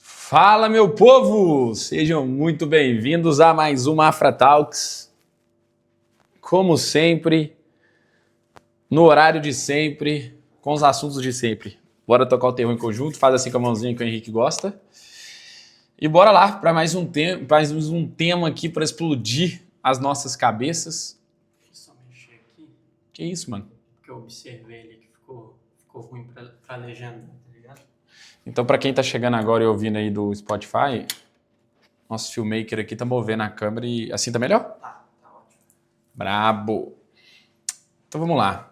Fala, meu povo! Sejam muito bem-vindos a mais uma Afra Talks. Como sempre, no horário de sempre, com os assuntos de sempre. Bora tocar o terror em conjunto, faz assim com a mãozinha que o Henrique gosta. E bora lá para mais um tema aqui para explodir as nossas cabeças. Deixa eu só mexer aqui, Que isso, mano? porque eu observei ali que ficou ruim pra legenda, tá ligado? Então, para quem tá chegando agora e ouvindo aí do Spotify, nosso filmmaker aqui tá movendo a câmera e assim tá melhor? Tá ótimo. Brabo! Então vamos lá.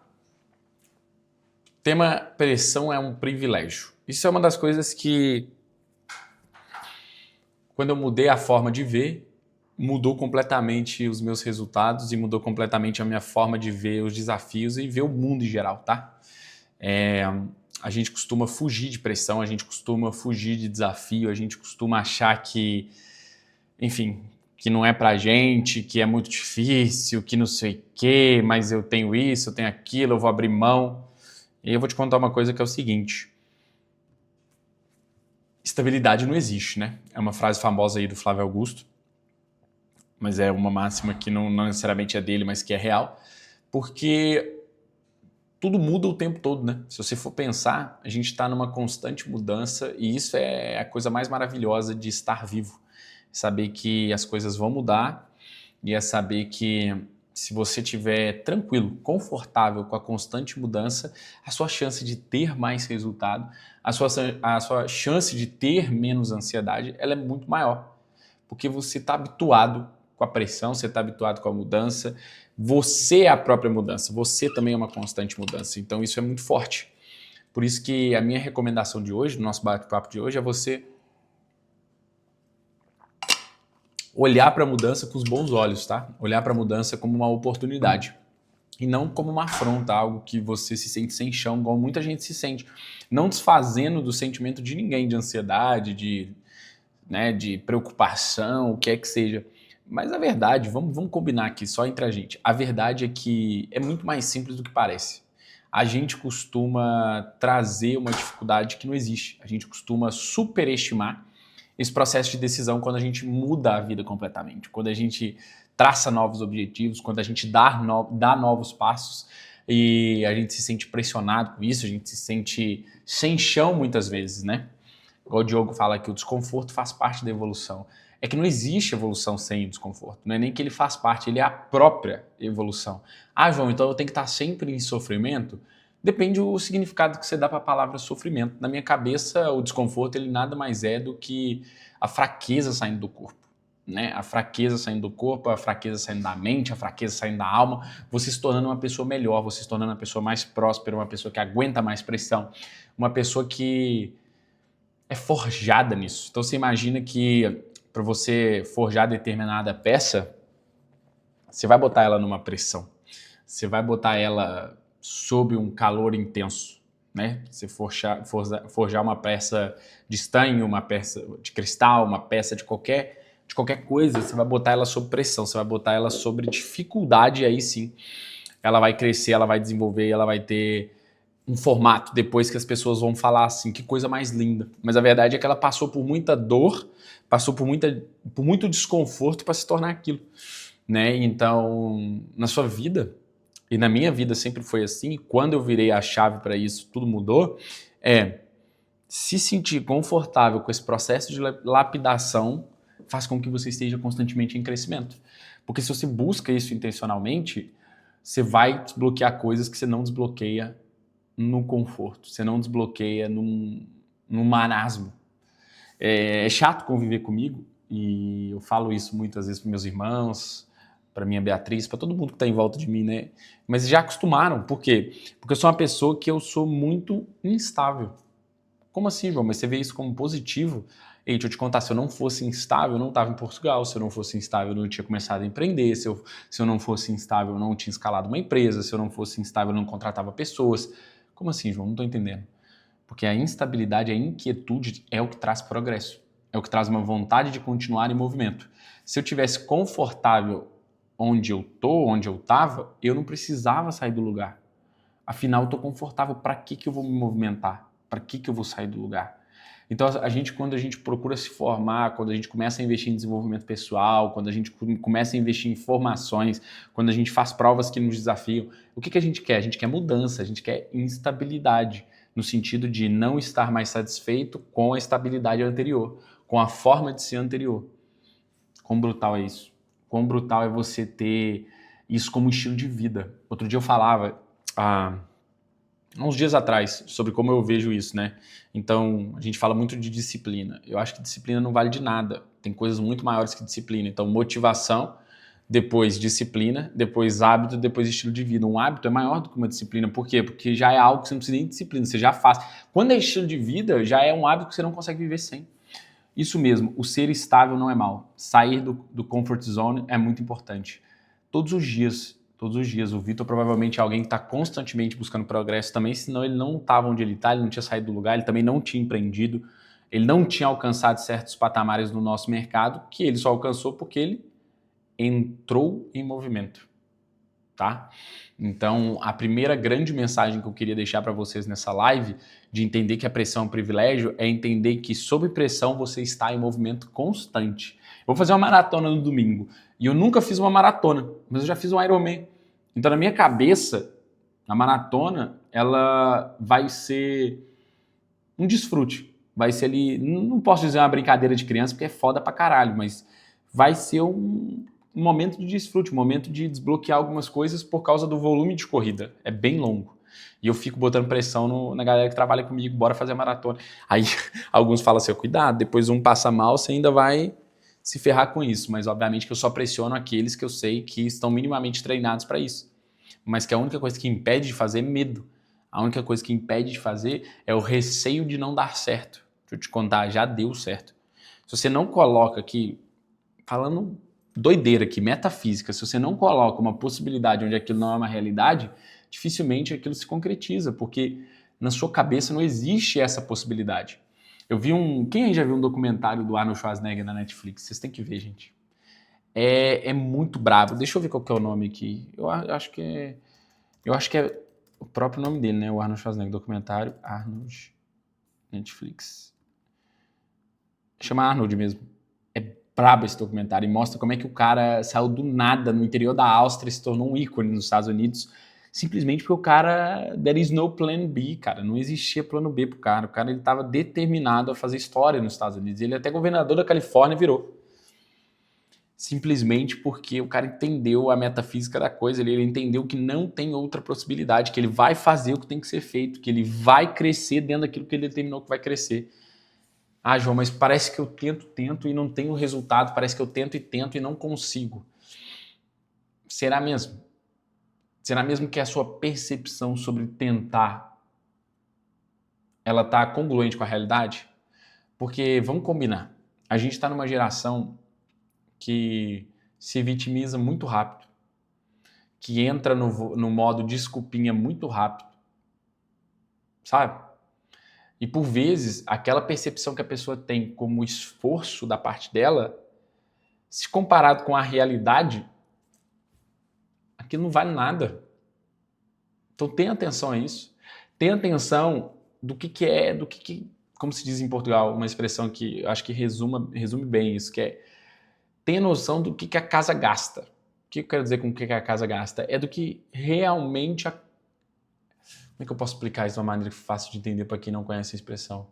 Tema pressão é um privilégio. Isso é uma das coisas que, quando eu mudei a forma de ver, mudou completamente os meus resultados e mudou completamente a minha forma de ver os desafios e ver o mundo em geral, tá? A gente costuma fugir de pressão, a gente costuma fugir de desafio, a gente costuma achar que, enfim, que não é pra gente, que é muito difícil, que não sei o quê, mas eu tenho isso, eu tenho aquilo, eu vou abrir mão. E eu vou te contar uma coisa que é o seguinte: estabilidade não existe, né? É uma frase famosa aí do Flávio Augusto, mas é uma máxima que não necessariamente é dele, mas que é real, porque tudo muda o tempo todo, né? Se você for pensar, a gente está numa constante mudança e isso é a coisa mais maravilhosa de estar vivo. Saber que as coisas vão mudar e é saber que se você estiver tranquilo, confortável com a constante mudança, a sua chance de ter mais resultado, a sua chance de ter menos ansiedade, ela é muito maior. Porque você está habituado com a pressão, você está habituado com a mudança, você é a própria mudança, você também é uma constante mudança. Então isso é muito forte. Por isso que a minha recomendação de hoje, do nosso bate-papo de hoje, é você olhar para a mudança com os bons olhos, tá? Olhar para a mudança como uma oportunidade e não como uma afronta, algo que você se sente sem chão, igual muita gente se sente. Não desfazendo do sentimento de ninguém, de ansiedade, de preocupação, o que é que seja. Mas a verdade, vamos combinar aqui só entre a gente, a verdade é que é muito mais simples do que parece. A gente costuma trazer uma dificuldade que não existe. A gente costuma superestimar esse processo de decisão quando a gente muda a vida completamente, quando a gente traça novos objetivos, quando a gente dá novos passos e a gente se sente pressionado com isso, a gente se sente sem chão muitas vezes, né? Igual o Diogo fala que o desconforto faz parte da evolução. É que não existe evolução sem o desconforto. Não é nem que ele faz parte, ele é a própria evolução. Ah, João, então eu tenho que estar sempre em sofrimento? Depende do significado que você dá para a palavra sofrimento. Na minha cabeça, o desconforto ele nada mais é do que a fraqueza saindo do corpo. Né? A fraqueza saindo do corpo, a fraqueza saindo da mente, a fraqueza saindo da alma, você se tornando uma pessoa melhor, você se tornando uma pessoa mais próspera, uma pessoa que aguenta mais pressão, uma pessoa que é forjada nisso. Então você imagina que para você forjar determinada peça, você vai botar ela numa pressão, você vai botar ela sob um calor intenso, né? Você forjar uma peça de estanho, uma peça de cristal, uma peça de qualquer coisa, você vai botar ela sob pressão, você vai botar ela sobre dificuldade, e aí sim ela vai crescer, ela vai desenvolver, ela vai ter um formato depois que as pessoas vão falar assim, que coisa mais linda. Mas a verdade é que ela passou por muita dor, passou por muito desconforto para se tornar aquilo, né? Então, na sua vida, e na minha vida sempre foi assim, e quando eu virei a chave para isso, tudo mudou, se sentir confortável com esse processo de lapidação faz com que você esteja constantemente em crescimento. Porque se você busca isso intencionalmente, você vai desbloquear coisas que você não desbloqueia no conforto, você não desbloqueia num marasmo. É chato conviver comigo e eu falo isso muitas vezes para meus irmãos, para minha Beatriz, para todo mundo que está em volta de mim, né? Mas já acostumaram, por quê? Porque eu sou uma pessoa que eu sou muito instável. Como assim, João? Mas você vê isso como positivo? Ei, deixa eu te contar, se eu não fosse instável, eu não estava em Portugal, se eu não fosse instável, eu não tinha começado a empreender, se eu não fosse instável, eu não tinha escalado uma empresa, se eu não fosse instável, eu não contratava pessoas. Como assim, João? Não estou entendendo. Porque a instabilidade, a inquietude é o que traz progresso. É o que traz uma vontade de continuar em movimento. Se eu tivesse confortável onde eu tô, onde eu estava, eu não precisava sair do lugar. Afinal, eu estou confortável. Para que eu vou me movimentar? Para que eu vou sair do lugar? Então, quando a gente procura se formar, quando a gente começa a investir em desenvolvimento pessoal, quando a gente começa a investir em formações, quando a gente faz provas que nos desafiam, o que a gente quer? A gente quer mudança, a gente quer instabilidade, no sentido de não estar mais satisfeito com a estabilidade anterior, com a forma de ser anterior. Quão brutal é isso? Quão brutal é você ter isso como estilo de vida? Outro dia eu falava, uns dias atrás, sobre como eu vejo isso, né? Então, a gente fala muito de disciplina. Eu acho que disciplina não vale de nada. Tem coisas muito maiores que disciplina. Então, motivação, depois disciplina, depois hábito, depois estilo de vida. Um hábito é maior do que uma disciplina. Por quê? Porque já é algo que você não precisa nem de disciplina, você já faz. Quando é estilo de vida, já é um hábito que você não consegue viver sem. Isso mesmo, o ser estável não é mal. Sair do comfort zone é muito importante. Todos os dias, o Vitor provavelmente é alguém que está constantemente buscando progresso também, senão ele não estava onde ele está, ele não tinha saído do lugar, ele também não tinha empreendido, ele não tinha alcançado certos patamares no nosso mercado, que ele só alcançou porque ele entrou em movimento, tá? Então, a primeira grande mensagem que eu queria deixar para vocês nessa live, de entender que a pressão é um privilégio, é entender que sob pressão você está em movimento constante. Eu vou fazer uma maratona no domingo, e eu nunca fiz uma maratona, mas eu já fiz um Ironman. Então, na minha cabeça, a maratona, ela vai ser um desfrute. Vai ser ali, não posso dizer uma brincadeira de criança, porque é foda pra caralho, mas vai ser um momento de desfrute, um momento de desbloquear algumas coisas por causa do volume de corrida. É bem longo. E eu fico botando pressão na galera que trabalha comigo, bora fazer a maratona. Aí alguns falam assim, cuidado, depois um passa mal, você ainda vai se ferrar com isso. Mas obviamente que eu só pressiono aqueles que eu sei que estão minimamente treinados para isso. Mas que a única coisa que impede de fazer é medo. A única coisa que impede de fazer é o receio de não dar certo. Deixa eu te contar, já deu certo. Se você não coloca aqui, falando doideira aqui, metafísica, se você não coloca uma possibilidade onde aquilo não é uma realidade, dificilmente aquilo se concretiza, porque na sua cabeça não existe essa possibilidade. Eu vi Quem aí já viu um documentário do Arnold Schwarzenegger na Netflix? Vocês têm que ver, gente. É muito brabo. Deixa eu ver qual que é o nome aqui. Eu acho que é o próprio nome dele, né? O Arnold Schwarzenegger, documentário Arnold Netflix. Chama Arnold mesmo. É brabo esse documentário e mostra como é que o cara saiu do nada no interior da Áustria e se tornou um ícone nos Estados Unidos, simplesmente porque o cara, there is no plan B, cara, não existia plano B pro cara. O cara, ele tava determinado a fazer história nos Estados Unidos. Ele até governador da Califórnia virou. Simplesmente porque o cara entendeu a metafísica da coisa, ele entendeu que não tem outra possibilidade, que ele vai fazer o que tem que ser feito, que ele vai crescer dentro daquilo que ele determinou que vai crescer. Ah, João, mas parece que eu tento e não tenho resultado, parece que eu tento e não consigo. Será mesmo? Será mesmo que a sua percepção sobre tentar, ela está congruente com a realidade? Porque, vamos combinar, a gente está numa geração que se vitimiza muito rápido, que entra no modo desculpinha muito rápido, sabe? E por vezes, aquela percepção que a pessoa tem como esforço da parte dela, se comparado com a realidade, aquilo não vale nada. Então tenha atenção a isso. Tenha atenção do que como se diz em Portugal, uma expressão que eu acho que resume bem isso, que é tenha noção do que a casa gasta. O que eu quero dizer com o que a casa gasta? É do que realmente Como é que eu posso explicar isso de uma maneira fácil de entender para quem não conhece a expressão?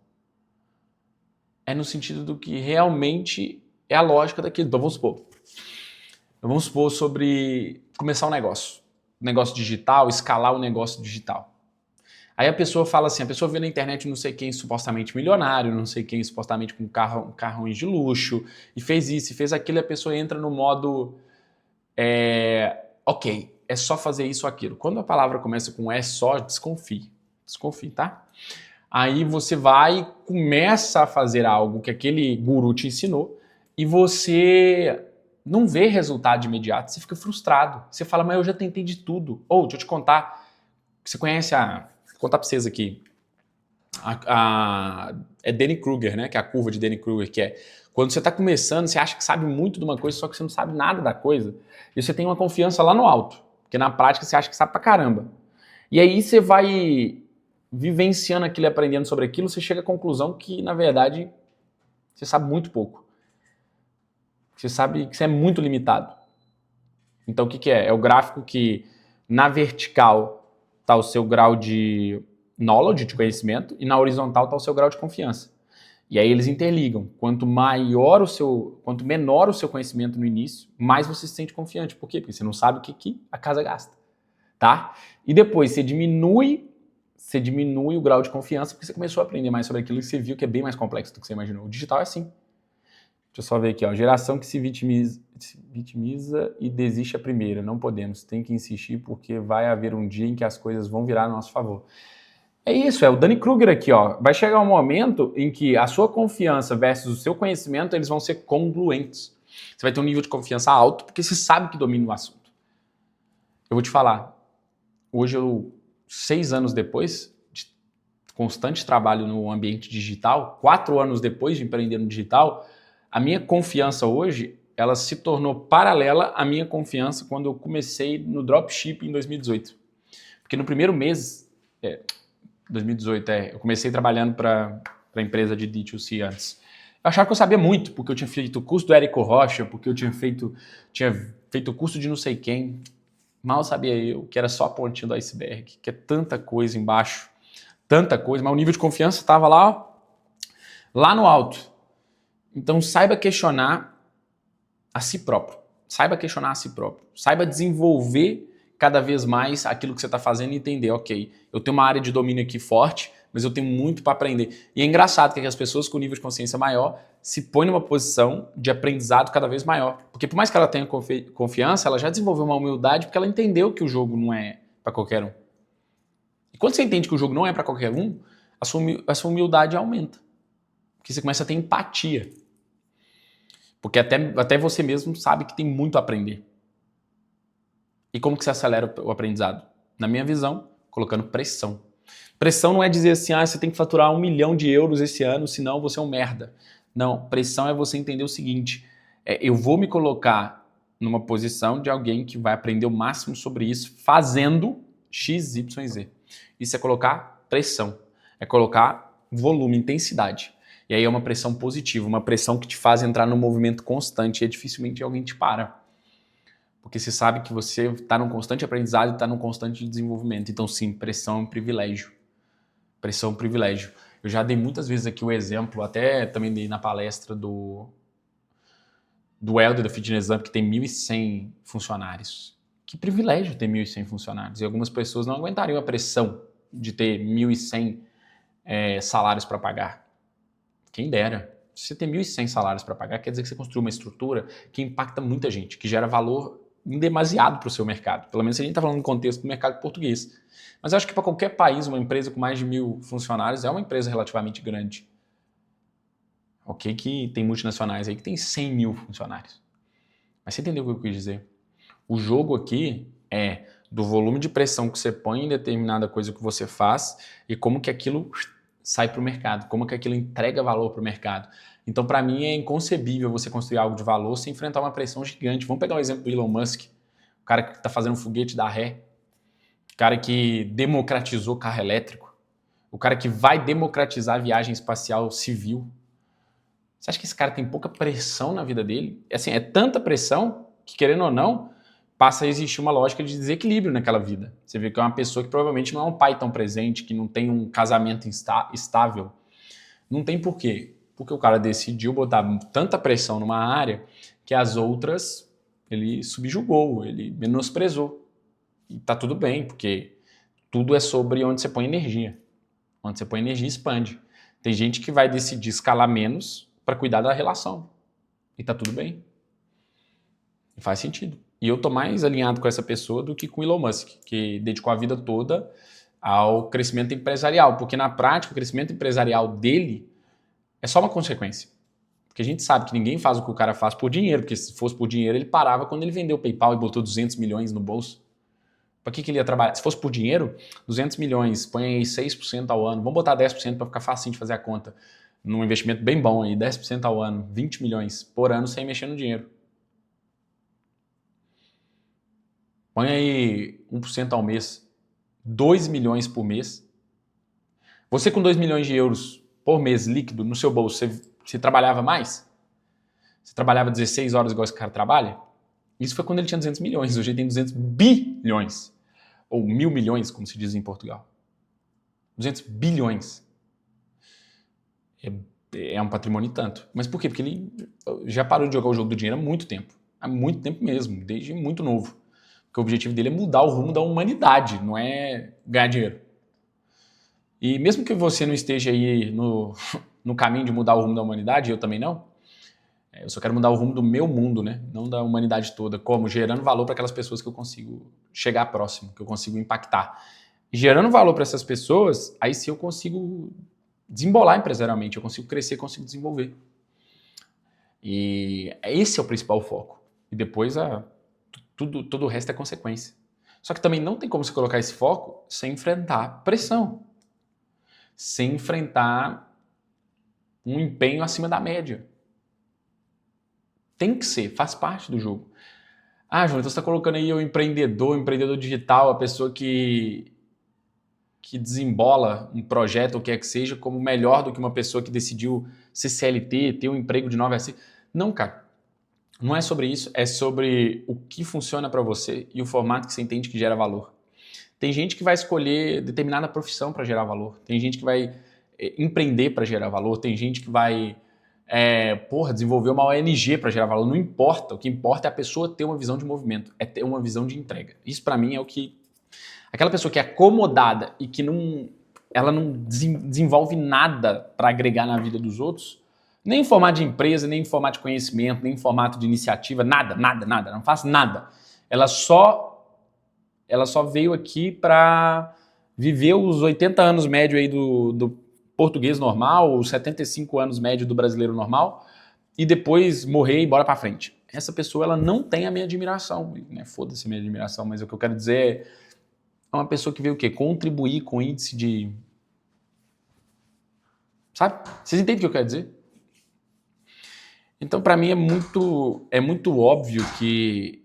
É no sentido do que realmente é a lógica daquilo. Então vamos supor sobre começar um negócio digital, escalar o negócio digital. Aí a pessoa fala assim, a pessoa vê na internet não sei quem supostamente milionário, não sei quem supostamente com carrões de luxo, e fez isso, e fez aquilo, e a pessoa entra no modo, ok, é só fazer isso ou aquilo. Quando a palavra começa com é só, desconfie, tá? Aí você vai e começa a fazer algo que aquele guru te ensinou, e você não vê resultado de imediato, você fica frustrado. Você fala, mas eu já tentei de tudo. Ou, deixa eu te contar, você conhece vou contar pra vocês aqui. É Dunning-Kruger, né? Que é a curva de Dunning-Kruger, que é quando você está começando, você acha que sabe muito de uma coisa, só que você não sabe nada da coisa. E você tem uma confiança lá no alto, porque na prática você acha que sabe pra caramba. E aí você vai vivenciando aquilo e aprendendo sobre aquilo, você chega à conclusão que, na verdade, você sabe muito pouco. Você sabe que você é muito limitado. Então, o que é? É o gráfico que, na vertical, está o seu grau de knowledge, de conhecimento, e na horizontal está o seu grau de confiança. E aí eles interligam. Quanto menor o seu conhecimento no início, mais você se sente confiante. Por quê? Porque você não sabe o que a casa gasta. Tá? E depois você diminui o grau de confiança porque você começou a aprender mais sobre aquilo e você viu que é bem mais complexo do que você imaginou. O digital é assim. Deixa eu só ver aqui, ó. Geração que se vitimiza e desiste a primeira. Não podemos. Tem que insistir porque vai haver um dia em que as coisas vão virar a nosso favor. É isso, é o Dunning-Kruger aqui, ó. Vai chegar um momento em que a sua confiança versus o seu conhecimento, eles vão ser congruentes. Você vai ter um nível de confiança alto porque você sabe que domina o assunto. Eu vou te falar, hoje 6 anos depois de constante trabalho no ambiente digital, 4 anos depois de empreender no digital, a minha confiança hoje, ela se tornou paralela à minha confiança quando eu comecei no dropship em 2018. Porque no primeiro mês... 2018, eu comecei trabalhando para a empresa de D2C antes. Eu achava que eu sabia muito, porque eu tinha feito o curso do Érico Rocha, porque eu tinha feito o curso de não sei quem. Mal sabia eu que era só a pontinha do iceberg, que é tanta coisa embaixo, tanta coisa, mas o nível de confiança estava lá no alto. Então saiba questionar a si próprio. Saiba questionar a si próprio. Saiba desenvolver cada vez mais aquilo que você está fazendo e entender, ok, eu tenho uma área de domínio aqui forte, mas eu tenho muito para aprender. E é engraçado que as pessoas com nível de consciência maior se põem numa posição de aprendizado cada vez maior. Porque por mais que ela tenha confiança, ela já desenvolveu uma humildade porque ela entendeu que o jogo não é para qualquer um. E quando você entende que o jogo não é para qualquer um, a sua humildade aumenta. Porque você começa a ter empatia. Porque até você mesmo sabe que tem muito a aprender. E como que você acelera o aprendizado? Na minha visão, colocando pressão. Pressão não é dizer assim, você tem que faturar 1 milhão de euros esse ano, senão você é um merda. Não, pressão é você entender o seguinte, eu vou me colocar numa posição de alguém que vai aprender o máximo sobre isso fazendo X, Y, Z. Isso é colocar pressão, é colocar volume, intensidade. E aí é uma pressão positiva, uma pressão que te faz entrar num movimento constante e dificilmente alguém te para. Porque você sabe que você está num constante aprendizado e está num constante desenvolvimento. Então, sim, pressão é um privilégio. Pressão é um privilégio. Eu já dei muitas vezes aqui o exemplo, até também dei na palestra do Helder da Fitness Up, que tem 1.100 funcionários. Que privilégio ter 1.100 funcionários. E algumas pessoas não aguentariam a pressão de ter 1.100 salários para pagar. Quem dera. Se você tem 1.100 salários para pagar, quer dizer que você construiu uma estrutura que impacta muita gente, que gera valor demasiado para o seu mercado. Pelo menos se a gente está falando no contexto do mercado português. Mas eu acho que para qualquer país, uma empresa com mais de 1.000 funcionários é uma empresa relativamente grande. Ok que tem multinacionais aí que tem 100 mil funcionários. Mas você entendeu o que eu quis dizer? O jogo aqui é do volume de pressão que você põe em determinada coisa que você faz e como que aquilo sai para o mercado, como que aquilo entrega valor para o mercado. Então, para mim, é inconcebível você construir algo de valor sem enfrentar uma pressão gigante. Vamos pegar o exemplo do Elon Musk, o cara que está fazendo um foguete da ré, o cara que democratizou carro elétrico, o cara que vai democratizar a viagem espacial civil. Você acha que esse cara tem pouca pressão na vida dele? Assim, é tanta pressão que, querendo ou não, passa a existir uma lógica de desequilíbrio naquela vida. Você vê que é uma pessoa que provavelmente não é um pai tão presente, que não tem um casamento estável. Não tem porquê. Porque o cara decidiu botar tanta pressão numa área que as outras ele subjugou, ele menosprezou. E tá tudo bem, porque tudo é sobre onde você põe energia. Onde você põe energia expande. Tem gente que vai decidir escalar menos para cuidar da relação. E tá tudo bem. E faz sentido. E eu tô mais alinhado com essa pessoa do que com o Elon Musk, que dedicou a vida toda ao crescimento empresarial. Porque na prática, o crescimento empresarial dele é só uma consequência. Porque a gente sabe que ninguém faz o que o cara faz por dinheiro, porque se fosse por dinheiro, ele parava quando ele vendeu o PayPal e botou 200 milhões no bolso. Para que ele ia trabalhar? Se fosse por dinheiro, 200 milhões, põe aí 6% ao ano, vamos botar 10% para ficar facinho de fazer a conta. Num investimento bem bom aí, 10% ao ano, 20 milhões por ano sem mexer no dinheiro. Põe aí 1% ao mês, 2 milhões por mês, Você com 2 milhões de euros por mês líquido no seu bolso, você trabalhava mais? Você trabalhava 16 horas igual esse cara trabalha? Isso foi quando ele tinha 200 milhões, hoje ele tem 200 bilhões. Ou 1.000 milhões, como se diz em Portugal. 200 bilhões. É um patrimônio e tanto. Mas por quê? Porque ele já parou de jogar o jogo do dinheiro há muito tempo. Há muito tempo mesmo, desde muito novo. Porque o objetivo dele é mudar o rumo da humanidade, não é ganhar dinheiro. E mesmo que você não esteja aí no caminho de mudar o rumo da humanidade, eu também não, eu só quero mudar o rumo do meu mundo, né? Não da humanidade toda. Como? Gerando valor para aquelas pessoas que eu consigo chegar próximo, que eu consigo impactar. E gerando valor para essas pessoas, aí sim eu consigo desembolar empresarialmente, eu consigo crescer, consigo desenvolver. E esse é o principal foco. E depois todo o resto é consequência. Só que também não tem como você colocar esse foco sem enfrentar pressão. Sem enfrentar um empenho acima da média. Tem que ser, faz parte do jogo. Ah, João, então você está colocando aí o empreendedor digital, a pessoa que desembola um projeto, ou o que é que seja, como melhor do que uma pessoa que decidiu ser CLT, ter um emprego de 9 a 5. Não, cara. Não é sobre isso, é sobre o que funciona para você e o formato que você entende que gera valor. Tem gente que vai escolher determinada profissão para gerar valor. Tem gente que vai empreender para gerar valor. Tem gente que vai desenvolver uma ONG para gerar valor. Não importa. O que importa é a pessoa ter uma visão de movimento, é ter uma visão de entrega. Isso para mim é o que... Aquela pessoa que é acomodada e que ela não desenvolve nada para agregar na vida dos outros, nem em formato de empresa, nem em formato de conhecimento, nem em formato de iniciativa, nada, não faz nada. Ela só veio aqui para viver os 80 anos médio aí do português normal, os 75 anos médio do brasileiro normal, e depois morrer e bora para frente. Essa pessoa ela não tem a minha admiração, né? Foda-se a minha admiração, mas o que eu quero dizer é uma pessoa que veio o quê? Contribuir com índice de... Sabe? Vocês entendem o que eu quero dizer? Então, para mim, é muito óbvio que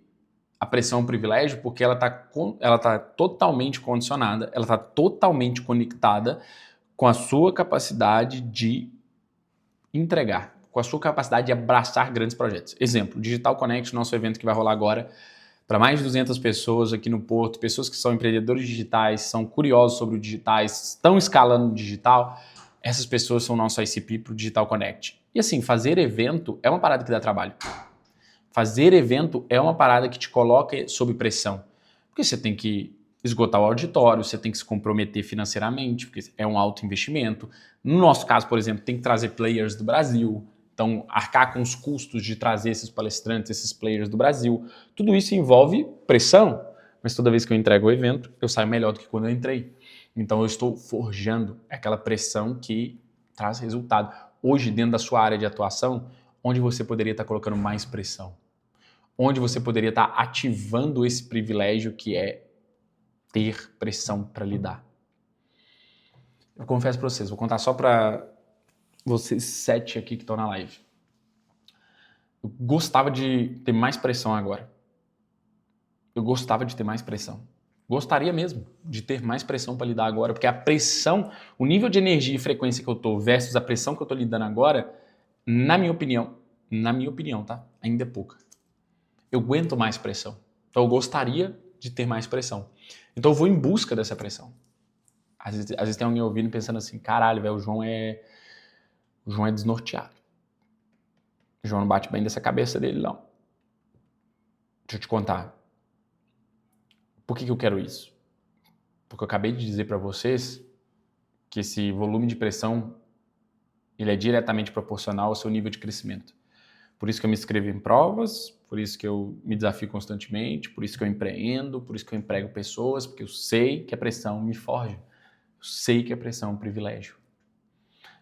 a pressão é um privilégio porque ela tá totalmente condicionada, ela está totalmente conectada com a sua capacidade de entregar, com a sua capacidade de abraçar grandes projetos. Exemplo, Digital Connect, nosso evento que vai rolar agora, para mais de 200 pessoas aqui no Porto, pessoas que são empreendedores digitais, são curiosos sobre o digitais, estão escalando o digital, essas pessoas são o nosso ICP para o Digital Connect. E assim, fazer evento é uma parada que dá trabalho. Fazer evento é uma parada que te coloca sob pressão. Porque você tem que esgotar o auditório, você tem que se comprometer financeiramente, porque é um alto investimento. No nosso caso, por exemplo, tem que trazer players do Brasil, então arcar com os custos de trazer esses palestrantes, esses players do Brasil. Tudo isso envolve pressão, mas toda vez que eu entrego o evento, eu saio melhor do que quando eu entrei. Então eu estou forjando aquela pressão que traz resultado. Hoje, dentro da sua área de atuação, onde você poderia estar colocando mais pressão? Onde você poderia estar ativando esse privilégio que é ter pressão para lidar? Eu confesso para vocês, vou contar só para vocês 7 aqui que estão na live. Eu gostava de ter mais pressão agora. Eu gostava de ter mais pressão. Gostaria mesmo de ter mais pressão para lidar agora, porque a pressão, o nível de energia e frequência que eu tô versus a pressão que eu tô lidando agora, na minha opinião, tá? Ainda é pouca. Eu aguento mais pressão. Então eu gostaria de ter mais pressão. Então eu vou em busca dessa pressão. Às vezes tem alguém ouvindo pensando assim, caralho, velho, o João é desnorteado. O João não bate bem dessa cabeça dele, não. Deixa eu te contar. Por que eu quero isso? Porque eu acabei de dizer para vocês que esse volume de pressão ele é diretamente proporcional ao seu nível de crescimento. Por isso que eu me inscrevo em provas, por isso que eu me desafio constantemente, por isso que eu empreendo, por isso que eu emprego pessoas, porque eu sei que a pressão me forja. Eu sei que a pressão é um privilégio.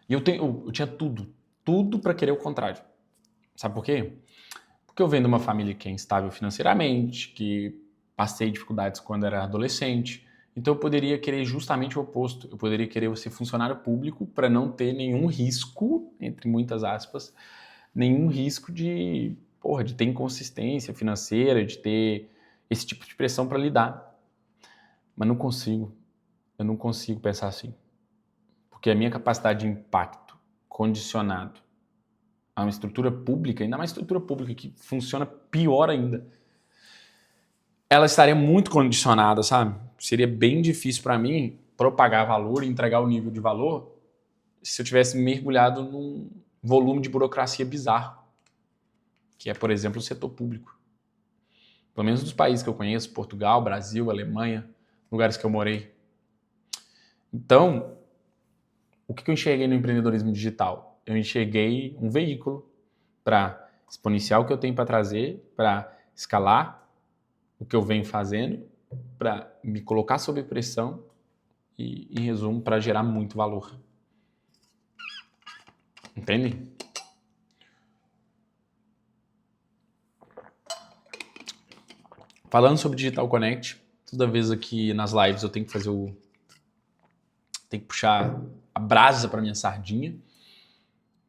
E eu tinha tudo para querer o contrário. Sabe por quê? Porque eu venho de uma família que é instável financeiramente, que passei dificuldades quando era adolescente, então eu poderia querer justamente o oposto. Eu poderia querer ser funcionário público para não ter nenhum risco, entre muitas aspas, nenhum risco de ter inconsistência financeira, de ter esse tipo de pressão para lidar. Mas não consigo. Eu não consigo pensar assim. Porque a minha capacidade de impacto condicionado a uma estrutura pública, ainda mais estrutura pública que funciona pior ainda, ela estaria muito condicionada, sabe? Seria bem difícil para mim propagar valor e entregar o nível de valor se eu tivesse mergulhado num volume de burocracia bizarro, que é, por exemplo, o setor público. Pelo menos dos países que eu conheço, Portugal, Brasil, Alemanha, lugares que eu morei. Então, o que eu enxerguei no empreendedorismo digital? Eu enxerguei um veículo para exponenciar o que eu tenho para trazer, para escalar o que eu venho fazendo, para me colocar sob pressão e, em resumo, para gerar muito valor. Entende? Falando sobre Digital Connect, toda vez aqui nas lives eu tenho que fazer tenho que puxar a brasa para minha sardinha.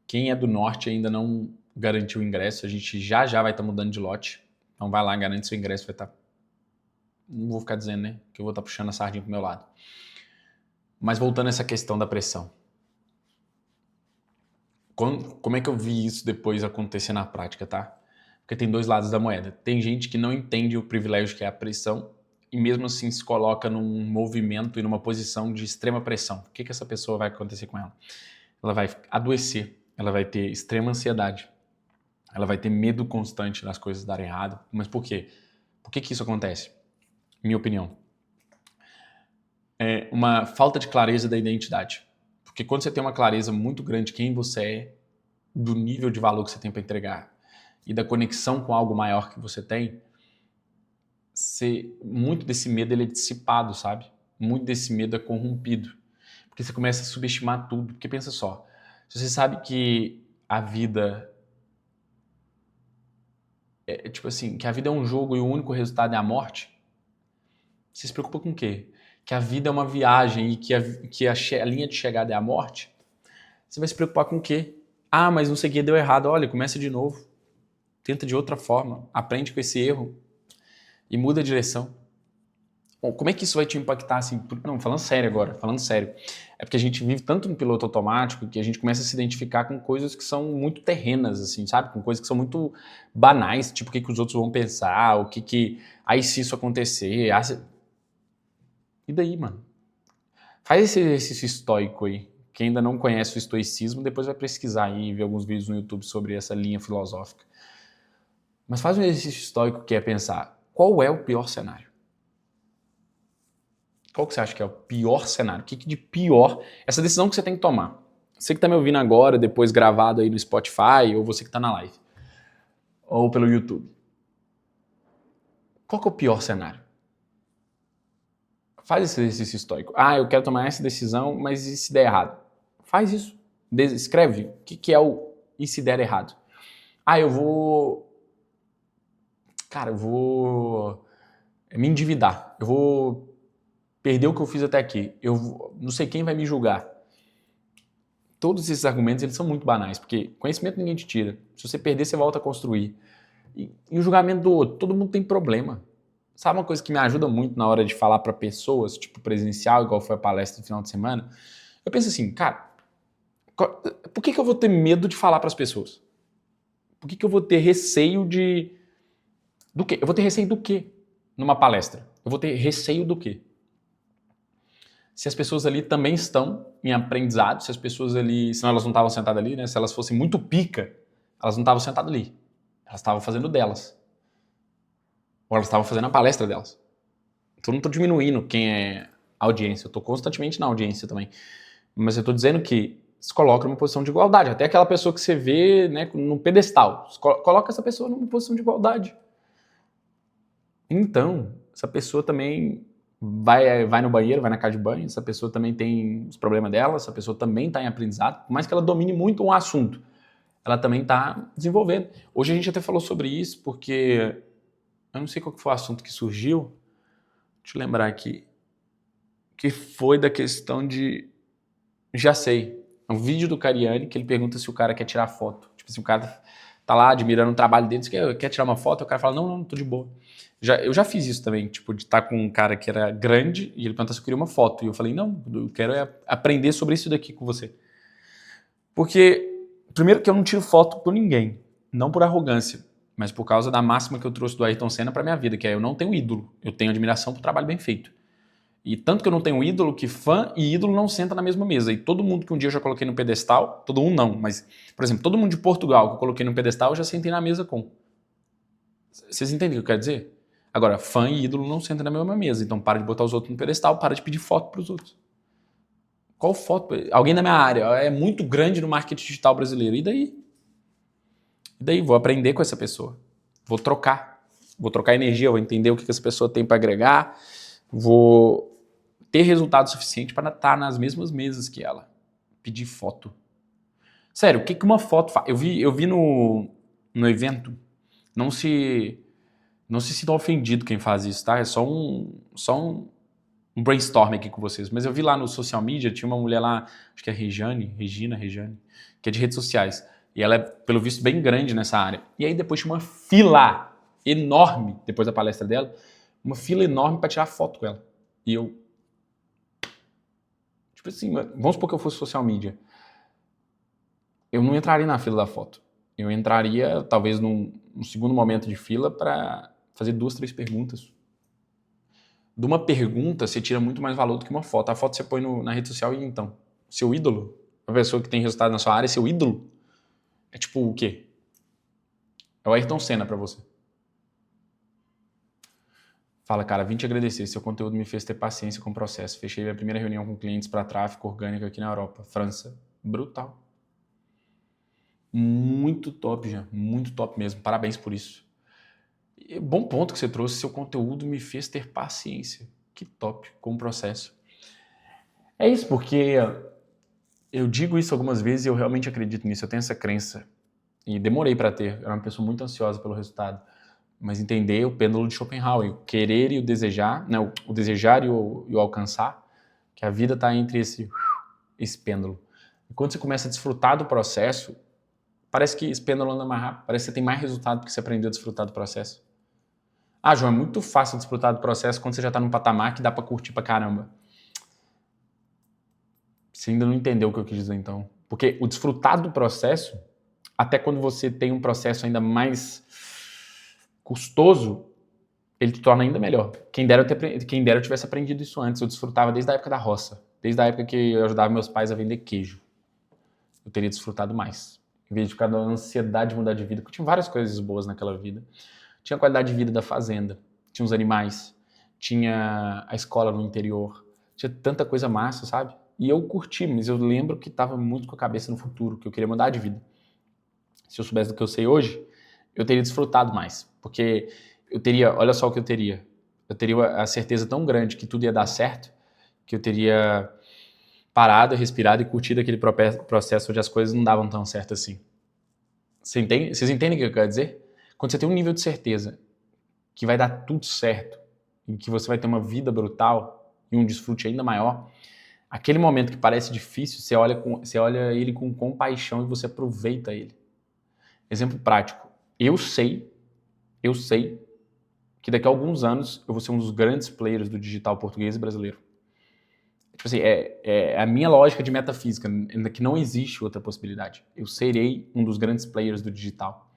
Quem é do norte ainda não garantiu o ingresso, a gente já vai estar mudando de lote. Então vai lá, garante seu ingresso, vai estar... Não vou ficar dizendo, né? Que eu vou estar puxando a sardinha pro meu lado. Mas voltando a essa questão da pressão. Como é que eu vi isso depois acontecer na prática, tá? Porque tem dois lados da moeda. Tem gente que não entende o privilégio que é a pressão e mesmo assim se coloca num movimento e numa posição de extrema pressão. O que essa pessoa vai acontecer com ela? Ela vai adoecer, ela vai ter extrema ansiedade, ela vai ter medo constante das coisas darem errado. Mas por quê? Por que isso acontece? Minha opinião. É uma falta de clareza da identidade. Porque quando você tem uma clareza muito grande de quem você é, do nível de valor que você tem para entregar e da conexão com algo maior que você tem, muito desse medo ele é dissipado, sabe? Muito desse medo é corrompido. Porque você começa a subestimar tudo. Porque pensa só, se você sabe que a vida tipo assim, que a vida é um jogo e o único resultado é a morte, você se preocupa com o quê? Que a vida é uma viagem e que a linha de chegada é a morte? Você vai se preocupar com o quê? Ah, mas não sei o que deu errado. Olha, começa de novo. Tenta de outra forma. Aprende com esse erro e muda a direção. Bom, como é que isso vai te impactar assim? Não, falando sério agora, falando sério. É porque a gente vive tanto no piloto automático que a gente começa a se identificar com coisas que são muito terrenas, assim, sabe? Com coisas que são muito banais, tipo o que os outros vão pensar, aí se isso acontecer... E daí, mano? Faz esse exercício estoico aí. Quem ainda não conhece o estoicismo, depois vai pesquisar aí e ver alguns vídeos no YouTube sobre essa linha filosófica. Mas faz um exercício estoico que é pensar, qual é o pior cenário? Qual que você acha que é o pior cenário? O que de pior? Essa decisão que você tem que tomar. Você que tá me ouvindo agora, depois gravado aí no Spotify, ou você que tá na live, ou pelo YouTube. Qual que é o pior cenário? Faz esse exercício estoico. Ah, eu quero tomar essa decisão, mas e se der errado? Faz isso. Escreve o que é o e se der errado. Ah, eu vou me endividar. Eu vou perder o que eu fiz até aqui. Não sei quem vai me julgar. Todos esses argumentos eles são muito banais, porque conhecimento ninguém te tira. Se você perder, você volta a construir. E o julgamento do outro, todo mundo tem problema. Sabe uma coisa que me ajuda muito na hora de falar para pessoas, tipo presencial, igual foi a palestra no final de semana? Eu penso assim, cara, por que eu vou ter medo de falar para as pessoas? Por que eu vou ter receio do quê? Eu vou ter receio do quê numa palestra? Eu vou ter receio do quê? Se as pessoas ali também estão em aprendizado, se as pessoas ali, senão elas não estavam sentadas ali, né? Se elas fossem muito pica, elas não estavam sentadas ali. Elas estavam fazendo delas. Ou elas estavam fazendo a palestra delas. Então eu não estou diminuindo quem é audiência, eu estou constantemente na audiência também. Mas eu estou dizendo que se coloca numa posição de igualdade. Até aquela pessoa que você vê, né, no pedestal. Coloca essa pessoa numa posição de igualdade. Então, essa pessoa também vai no banheiro, vai na casa de banho, essa pessoa também tem os problemas dela, essa pessoa também está em aprendizado, por mais que ela domine muito um assunto, ela também está desenvolvendo. Hoje a gente até falou sobre isso, porque eu não sei qual que foi o assunto que surgiu, deixa eu lembrar aqui, que foi da questão de... Já sei, é um vídeo do Cariani que ele pergunta se o cara quer tirar foto. Tipo assim, o cara tá lá admirando o trabalho dele, quer tirar uma foto, o cara fala, não, tô de boa. Eu já fiz isso também, tipo, de estar com um cara que era grande e ele perguntou se eu queria uma foto. E eu falei, não, eu quero aprender sobre isso daqui com você. Porque, primeiro que eu não tiro foto por ninguém, não por arrogância, mas por causa da máxima que eu trouxe do Ayrton Senna pra minha vida, que é eu não tenho ídolo, eu tenho admiração pro trabalho bem feito. E tanto que eu não tenho ídolo, que fã e ídolo não sentam na mesma mesa. E todo mundo que um dia eu já coloquei no pedestal, todo mundo não, mas, por exemplo, todo mundo de Portugal que eu coloquei no pedestal, eu já sentei na mesa com. Vocês entendem o que eu quero dizer? Agora, fã e ídolo não sentam na mesma mesa, então para de botar os outros no pedestal, para de pedir foto pros outros. Qual foto? Alguém da minha área é muito grande no marketing digital brasileiro. E daí? E daí? Vou aprender com essa pessoa. Vou trocar energia, vou entender o que essa pessoa tem para agregar, vou ter resultado suficiente para estar nas mesmas mesas que ela. Pedir foto. Sério, o que uma foto faz? Eu vi no evento, não se sintam ofendido quem faz isso, tá? É só um brainstorm aqui com vocês. Mas eu vi lá no social media, tinha uma mulher lá, acho que é Regina, que é de redes sociais. E ela é, pelo visto, bem grande nessa área. E aí depois tinha uma fila enorme, depois da palestra dela, uma fila enorme para tirar foto com ela. E eu... Tipo assim, vamos supor que eu fosse social media. Eu não entraria na fila da foto. Eu entraria, talvez, num segundo momento de fila para fazer 2, 3 perguntas. De uma pergunta, você tira muito mais valor do que uma foto. A foto você põe na rede social e então, seu ídolo, uma pessoa que tem resultado na sua área, seu ídolo, é tipo o quê? É o Ayrton Senna pra você. Fala, cara, vim te agradecer. Seu conteúdo me fez ter paciência com o processo. Fechei minha primeira reunião com clientes para tráfego orgânico aqui na Europa. França. Brutal. Muito top, já. Muito top mesmo. Parabéns por isso. E bom ponto que você trouxe. Seu conteúdo me fez ter paciência. Que top com o processo. É isso, porque eu digo isso algumas vezes e eu realmente acredito nisso. Eu tenho essa crença. E demorei para ter. Eu era uma pessoa muito ansiosa pelo resultado. Mas entender o pêndulo de Schopenhauer. O querer e o desejar. Né, o desejar e o alcançar. Que a vida está entre esse pêndulo. E quando você começa a desfrutar do processo, parece que esse pêndulo anda mais rápido. Parece que você tem mais resultado porque você aprendeu a desfrutar do processo. Ah, João, é muito fácil desfrutar do processo quando você já está num patamar que dá para curtir pra caramba. Você ainda não entendeu o que eu quis dizer, então. Porque o desfrutar do processo, até quando você tem um processo ainda mais custoso, ele te torna ainda melhor. Quem dera eu tivesse aprendido isso antes. Eu desfrutava desde a época da roça. Desde a época que eu ajudava meus pais a vender queijo. Eu teria desfrutado mais. Em vez de ficar na ansiedade de mudar de vida. Porque tinha várias coisas boas naquela vida. Tinha a qualidade de vida da fazenda. Tinha os animais. Tinha a escola no interior. Tinha tanta coisa massa, sabe? E eu curti, mas eu lembro que estava muito com a cabeça no futuro, que eu queria mudar de vida. Se eu soubesse do que eu sei hoje, eu teria desfrutado mais. Porque eu teria, olha só o que eu teria a certeza tão grande que tudo ia dar certo, que eu teria parado, respirado e curtido aquele processo onde as coisas não davam tão certo assim. Vocês entendem o que eu quero dizer? Quando você tem um nível de certeza que vai dar tudo certo e que você vai ter uma vida brutal e um desfrute ainda maior, aquele momento que parece difícil, você olha ele com compaixão e você aproveita ele. Exemplo prático. Eu sei que daqui a alguns anos eu vou ser um dos grandes players do digital português e brasileiro. Tipo assim, é a minha lógica de metafísica, que não existe outra possibilidade. Eu serei um dos grandes players do digital.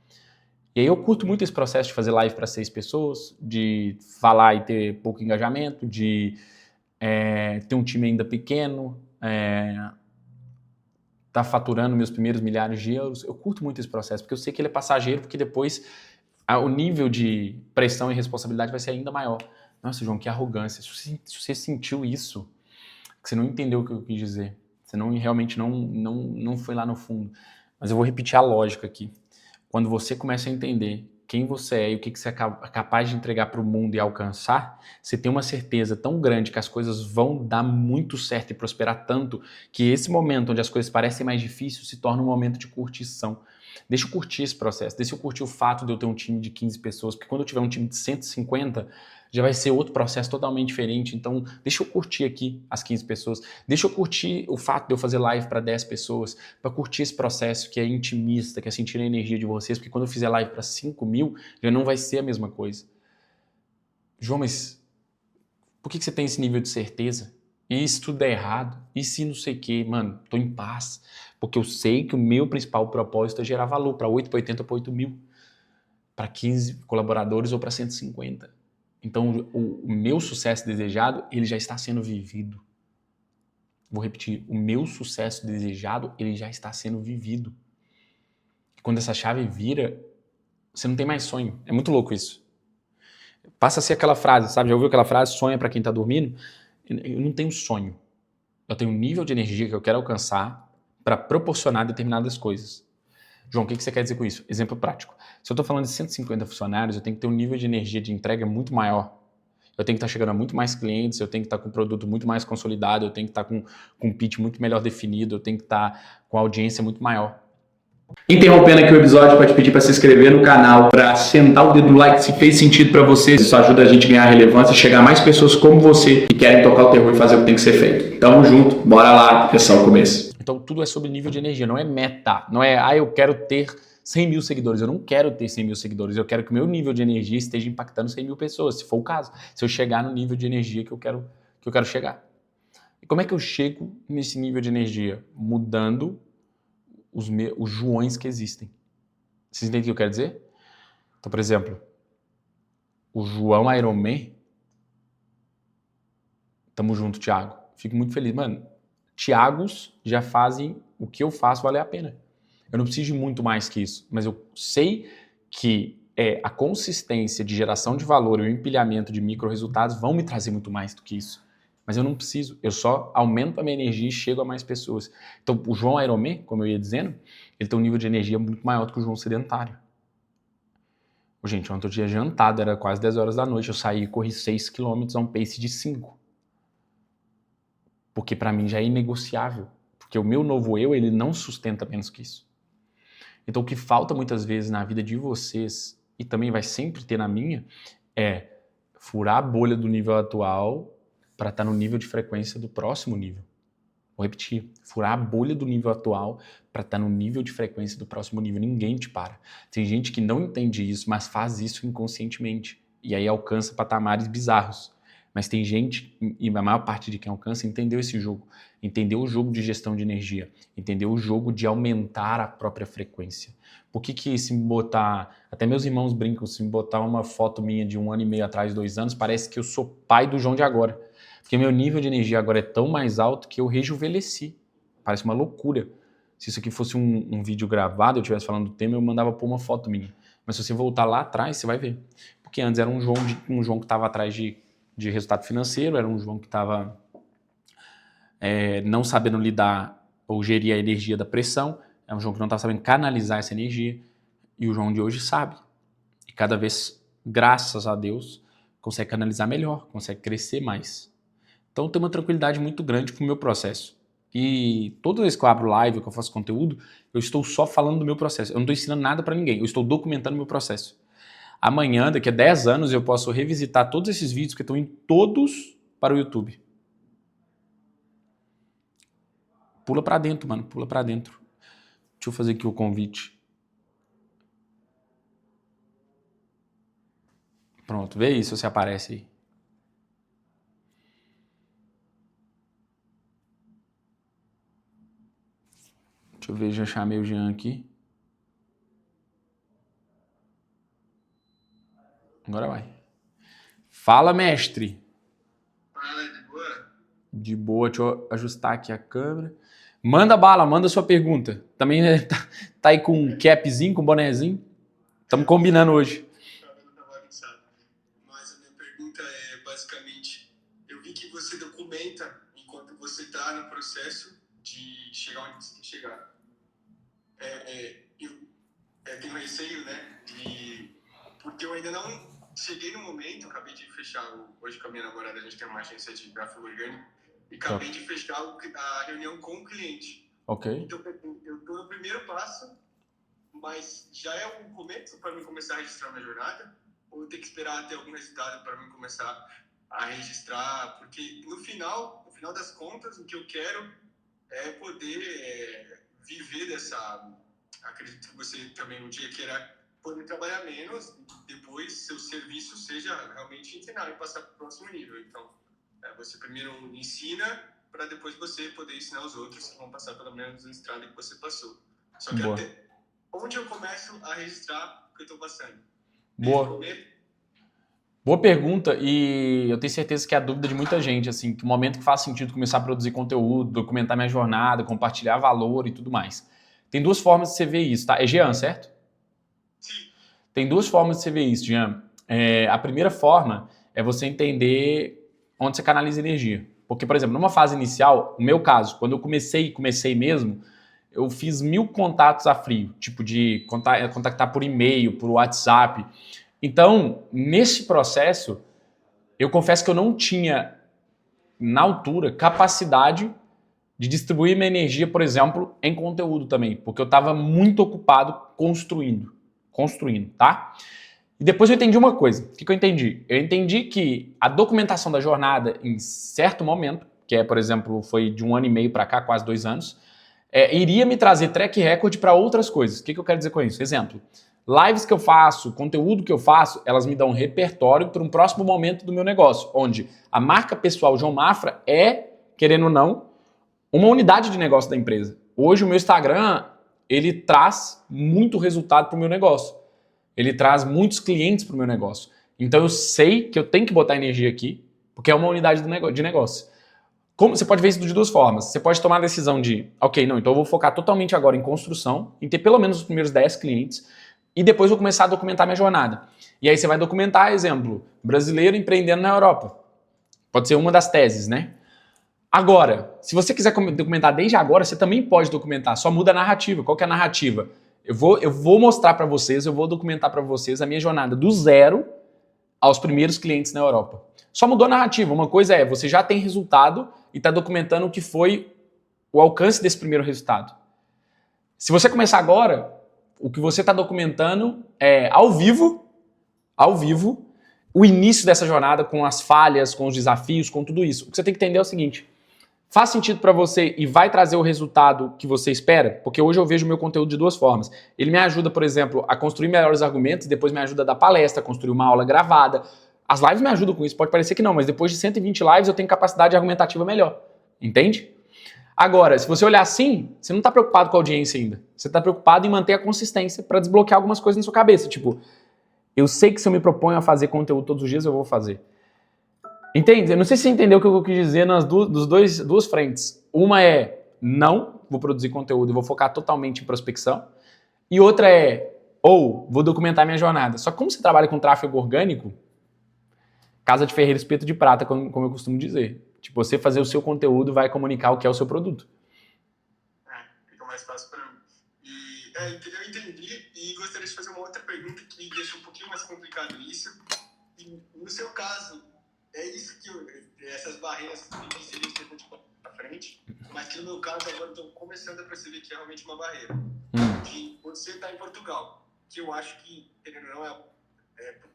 E aí eu curto muito esse processo de fazer live para 6 pessoas, de falar e ter pouco engajamento, de ter um time ainda pequeno, tá faturando meus primeiros milhares de euros. Eu curto muito esse processo, porque eu sei que ele é passageiro, porque depois o nível de pressão e responsabilidade vai ser ainda maior. Nossa, João, que arrogância. Se você sentiu isso, que você não entendeu o que eu quis dizer, você realmente não foi lá no fundo. Mas eu vou repetir a lógica aqui. Quando você começa a entender quem você é e o que você é capaz de entregar para o mundo e alcançar, você tem uma certeza tão grande que as coisas vão dar muito certo e prosperar tanto que esse momento onde as coisas parecem mais difíceis se torna um momento de curtição. Deixa eu curtir esse processo, deixa eu curtir o fato de eu ter um time de 15 pessoas, porque quando eu tiver um time de 150, já vai ser outro processo totalmente diferente. Então, deixa eu curtir aqui as 15 pessoas, deixa eu curtir o fato de eu fazer live para 10 pessoas, para curtir esse processo que é intimista, que é sentir a energia de vocês, porque quando eu fizer live para 5 mil, já não vai ser a mesma coisa. João, mas por que você tem esse nível de certeza? E se tudo der errado? E se não sei o quê? Mano, tô em paz. Porque eu sei que o meu principal propósito é gerar valor para 8, para 80, para 8 mil. Para 15 colaboradores ou para 150. Então, o meu sucesso desejado, ele já está sendo vivido. Vou repetir. O meu sucesso desejado, ele já está sendo vivido. Quando essa chave vira, você não tem mais sonho. É muito louco isso. Passa a ser aquela frase, sabe? Já ouviu aquela frase? Sonha para quem tá dormindo? Eu não tenho sonho. Eu tenho um nível de energia que eu quero alcançar para proporcionar determinadas coisas. João, o que você quer dizer com isso? Exemplo prático. Se eu estou falando de 150 funcionários, eu tenho que ter um nível de energia de entrega muito maior. Eu tenho que estar chegando a muito mais clientes, eu tenho que estar com um produto muito mais consolidado, eu tenho que estar com um pitch muito melhor definido, eu tenho que estar com a audiência muito maior. Interrompendo aqui o episódio para te pedir para se inscrever no canal, para sentar o dedo no like se fez sentido para você. Isso ajuda a gente a ganhar relevância, chegar a mais pessoas como você que querem tocar o terror e fazer o que tem que ser feito. Tamo junto, bora lá, é só o começo. Então tudo é sobre nível de energia, não é meta, não é, eu quero ter 100 mil seguidores. Eu não quero ter 100 mil seguidores, eu quero que o meu nível de energia esteja impactando 100 mil pessoas, se for o caso. Se eu chegar no nível de energia que eu quero chegar. E como é que eu chego nesse nível de energia? Mudando os Joões que existem. Vocês entendem o que eu quero dizer? Então, por exemplo, o João Ironman, tamo junto, Thiago. Fico muito feliz. Mano, Thiagos já fazem o que eu faço valer a pena. Eu não preciso de muito mais que isso, mas eu sei que a consistência de geração de valor e o empilhamento de micro resultados vão me trazer muito mais do que isso. Mas eu não preciso, eu só aumento a minha energia e chego a mais pessoas. Então, o João Ironman, como eu ia dizendo, ele tem um nível de energia muito maior do que o João sedentário. Gente, ontem eu tinha jantado, era quase 10 horas da noite, eu saí e corri 6 km a um pace de 5. Porque para mim já é inegociável. Porque o meu novo eu, ele não sustenta menos que isso. Então, o que falta muitas vezes na vida de vocês, e também vai sempre ter na minha, é furar a bolha do nível atual para estar no nível de frequência do próximo nível. Vou repetir, furar a bolha do nível atual para estar no nível de frequência do próximo nível. Ninguém te para. Tem gente que não entende isso, mas faz isso inconscientemente. E aí alcança patamares bizarros. Mas tem gente, e a maior parte de quem alcança, entendeu esse jogo. Entendeu o jogo de gestão de energia. Entendeu o jogo de aumentar a própria frequência. Por que se me botar... Até meus irmãos brincam, se me botar uma foto minha de 1 ano e meio atrás, 2 anos, parece que eu sou pai do João de agora. Porque meu nível de energia agora é tão mais alto que eu rejuvenesci. Parece uma loucura. Se isso aqui fosse um vídeo gravado, eu estivesse falando do tema, eu mandava pôr uma foto minha. Mas se você voltar lá atrás, você vai ver. Porque antes era um João que estava atrás de resultado financeiro, era um João que estava não sabendo lidar ou gerir a energia da pressão, é um João que não estava sabendo canalizar essa energia, e o João de hoje sabe. E cada vez, graças a Deus, consegue canalizar melhor, consegue crescer mais. Então tem uma tranquilidade muito grande pro meu processo. E toda vez que eu abro live, que eu faço conteúdo, eu estou só falando do meu processo. Eu não estou ensinando nada para ninguém, eu estou documentando o meu processo. Amanhã, daqui a 10 anos, eu posso revisitar todos esses vídeos que estão indo todos para o YouTube. Pula para dentro, mano, pula para dentro. Deixa eu fazer aqui o convite. Pronto, vê aí se você aparece aí. Deixa eu ver, já chamei o Jean aqui. Agora vai. Fala, mestre. Fala, de boa? De boa, deixa eu ajustar aqui a câmera. Manda bala, manda sua pergunta. Também tá aí com um capzinho, com um bonezinho? Estamos combinando hoje. Tá bagunçado. Mas a minha pergunta é basicamente: eu vi que você documenta enquanto você está no processo de chegar onde você quer chegar. Eu tenho receio, né? Porque eu ainda não cheguei no momento, acabei de fechar, hoje com a minha namorada, a gente tem uma agência de tráfego orgânico, e acabei de fechar a reunião com o cliente. Ok. Então, eu estou no primeiro passo, mas já é um começo para mim começar a registrar minha jornada? Ou eu tenho que esperar ter algum resultado para mim começar a registrar? Porque no final das contas, o que eu quero é poder viver dessa... Acredito que você também um dia queira poder trabalhar menos e depois seu serviço seja realmente ensinar e passar para o próximo nível. Então, você primeiro ensina para depois você poder ensinar os outros que vão passar pela mesma estrada que você passou. Só que até onde eu começo a registrar o que eu estou passando? Boa. Boa pergunta, e eu tenho certeza que é a dúvida de muita gente, assim, que o momento que faz sentido começar a produzir conteúdo, documentar minha jornada, compartilhar valor e tudo mais. Tem duas formas de você ver isso, tá? É Jean, certo? Sim. Tem duas formas de você ver isso, Jean. A primeira forma é você entender onde você canaliza energia. Porque, por exemplo, numa fase inicial, no meu caso, quando eu comecei mesmo, eu fiz 1000 contatos a frio, tipo de contactar por e-mail, por WhatsApp. Então, nesse processo, eu confesso que eu não tinha, na altura, capacidade de distribuir minha energia, por exemplo, em conteúdo também, porque eu estava muito ocupado construindo, tá? E depois eu entendi uma coisa. O que eu entendi? Eu entendi que a documentação da jornada, em certo momento, que é, por exemplo, foi de 1 ano e meio para cá, quase 2 anos, iria me trazer track record para outras coisas. O que eu quero dizer com isso? Exemplo, lives que eu faço, conteúdo que eu faço, elas me dão um repertório para um próximo momento do meu negócio, onde a marca pessoal João Mafra é, querendo ou não, uma unidade de negócio da empresa. Hoje o meu Instagram, ele traz muito resultado para o meu negócio. Ele traz muitos clientes para o meu negócio. Então eu sei que eu tenho que botar energia aqui, porque é uma unidade de negócio. Como, você pode ver isso de duas formas. Você pode tomar a decisão de, ok, não, então eu vou focar totalmente agora em construção, em ter pelo menos os primeiros 10 clientes, e depois vou começar a documentar minha jornada. E aí você vai documentar, exemplo, brasileiro empreendendo na Europa. Pode ser uma das teses, né? Agora, se você quiser documentar desde agora, você também pode documentar, só muda a narrativa. Qual que é a narrativa? Eu vou mostrar para vocês, eu vou documentar para vocês a minha jornada do zero aos primeiros clientes na Europa. Só mudou a narrativa. Uma coisa é, você já tem resultado e está documentando o que foi o alcance desse primeiro resultado. Se você começar agora, o que você está documentando é ao vivo, o início dessa jornada com as falhas, com os desafios, com tudo isso. O que você tem que entender é o seguinte: faz sentido para você e vai trazer o resultado que você espera? Porque hoje eu vejo o meu conteúdo de duas formas. Ele me ajuda, por exemplo, a construir melhores argumentos, depois me ajuda a dar palestra, a construir uma aula gravada. As lives me ajudam com isso, pode parecer que não, mas depois de 120 lives eu tenho capacidade argumentativa melhor. Entende? Agora, se você olhar assim, você não está preocupado com a audiência ainda. Você está preocupado em manter a consistência para desbloquear algumas coisas na sua cabeça. Tipo, eu sei que se eu me proponho a fazer conteúdo todos os dias, eu vou fazer. Entende? Eu não sei se você entendeu o que eu quis dizer nas duas frentes. Uma é, não vou produzir conteúdo, vou focar totalmente em prospecção. E outra é, vou documentar minha jornada. Só que como você trabalha com tráfego orgânico, casa de ferreiro, espeto de prata, como eu costumo dizer. Tipo, você fazer o seu conteúdo vai comunicar o que é o seu produto. Fica mais fácil para mim. Eu entendi e gostaria de fazer uma outra pergunta que deixa um pouquinho mais complicado isso. E, no seu caso, é isso que essas barreiras difíceis que eu vou para frente, mas que no meu caso agora eu estou começando a perceber que é realmente uma barreira. Que você está em Portugal, que eu acho que, querendo ou não,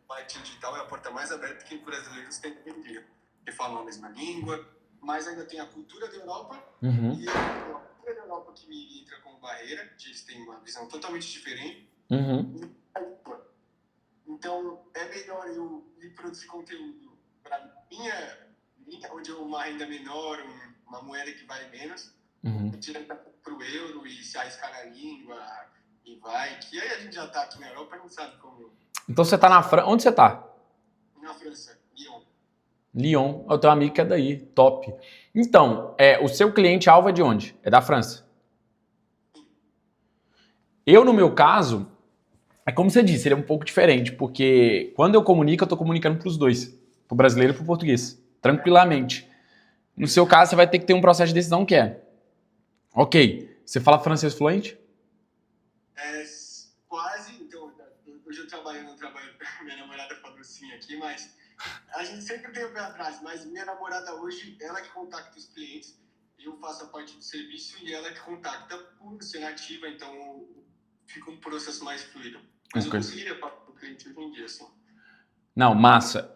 marketing digital é a porta mais aberta que os brasileiros têm que vender. Que falam a mesma língua, mas ainda tem a cultura da Europa e a cultura da Europa que me entra como barreira, que eles têm uma visão totalmente diferente. Então, é melhor eu ir produzir conteúdo para minha onde é uma renda menor, uma moeda que vale menos, direto para o euro e se arriscar na língua e vai. Que aí a gente já está aqui na Europa e não sabe como. Então você está na França. Onde você está? Na França, Lyon. Lyon. Eu tenho um amigo que é daí. Top. Então, o seu cliente-alvo é de onde? É da França? Eu, no meu caso, é como você disse, ele é um pouco diferente, porque quando eu comunico, eu estou comunicando para os dois. Para o brasileiro e para o português. Tranquilamente. No seu caso, você vai ter que ter um processo de decisão que é... Ok, você fala francês fluente? Quase. Então, hoje eu trabalho, minha namorada falou sim aqui, mas a gente sempre tem o pé atrás. Mas minha namorada hoje, ela que contacta os clientes, eu faço a parte do serviço e ela que contacta por ser nativa, então fica um processo mais fluido. Mas Ok. eu conseguiria falar com o cliente hoje em dia, assim. Não, massa.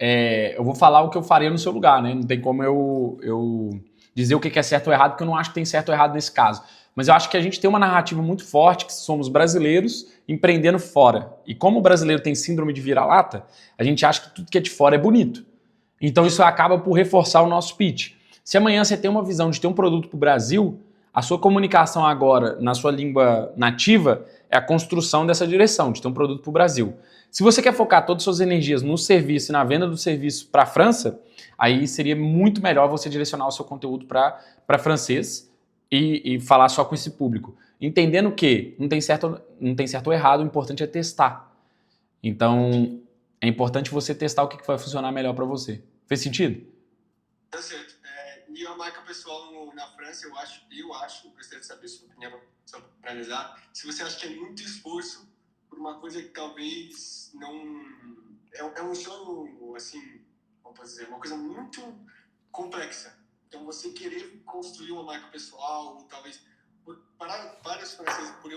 Eu vou falar o que eu faria no seu lugar, né? Não tem como eu dizer o que é certo ou errado, porque eu não acho que tem certo ou errado nesse caso. Mas eu acho que a gente tem uma narrativa muito forte que somos brasileiros empreendendo fora. E como o brasileiro tem síndrome de vira-lata, a gente acha que tudo que é de fora é bonito. Então isso acaba por reforçar o nosso pitch. Se amanhã você tem uma visão de ter um produto para o Brasil, a sua comunicação agora, na sua língua nativa, é a construção dessa direção, de ter um produto para o Brasil. Se você quer focar todas as suas energias no serviço e na venda do serviço para a França, aí seria muito melhor você direcionar o seu conteúdo para francês e falar só com esse público. Entendendo que não tem certo ou errado, o importante é testar. Então, é importante você testar o que vai funcionar melhor para você. Fez sentido? Tá certo. E a marca pessoal na França, eu acho, gostaria de saber sua opinião, só para analisar, se você acha que é muito esforço por uma coisa que talvez não... É um sonho, assim, como posso dizer, uma coisa muito complexa. Então, você querer construir uma marca pessoal, ou talvez... Para os franceses, por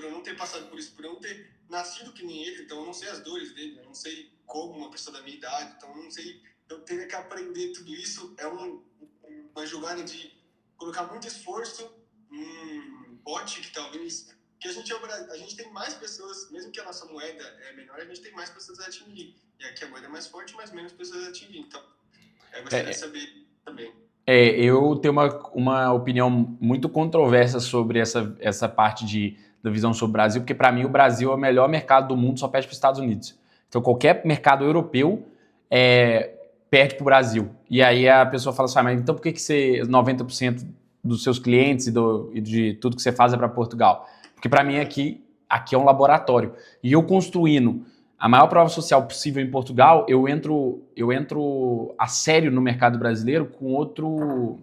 eu não ter passado por isso, por eu não ter nascido que nem ele, então eu não sei as dores dele, eu não sei como uma pessoa da minha idade, então eu não sei... Eu teria que aprender tudo isso. É uma jogada de colocar muito esforço num pote que talvez... Que a gente tem mais pessoas, mesmo que a nossa moeda é menor, a gente tem mais pessoas a atingir. E aqui a moeda é mais forte, mas menos pessoas a atingir. Então, eu gostaria de saber também. Eu tenho uma opinião muito controversa sobre essa parte da visão sobre o Brasil, porque para mim o Brasil é o melhor mercado do mundo, só perde para os Estados Unidos. Então qualquer mercado europeu perde para o Brasil. E aí a pessoa fala assim, mas então por que você 90% dos seus clientes e de tudo que você faz é para Portugal? Porque para mim aqui é um laboratório. E eu construindo a maior prova social possível em Portugal, eu entro a sério no mercado brasileiro com outro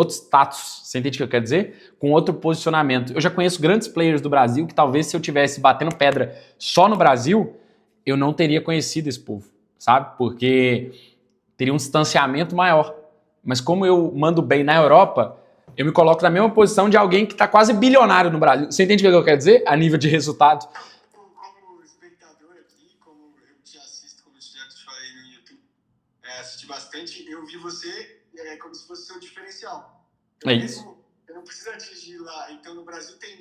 status, você entende o que eu quero dizer? Com outro posicionamento. Eu já conheço grandes players do Brasil que talvez se eu tivesse batendo pedra só no Brasil, eu não teria conhecido esse povo, sabe? Porque teria um distanciamento maior. Mas como eu mando bem na Europa, eu me coloco na mesma posição de alguém que está quase bilionário no Brasil. Você entende o que eu quero dizer? A nível de resultado. Como espectador aqui, como eu te assisto, como eu já te falei no YouTube, assisti bastante, eu vi você como se fosse seu diferencial. É isso. Eu não preciso atingir lá. Então, no Brasil tem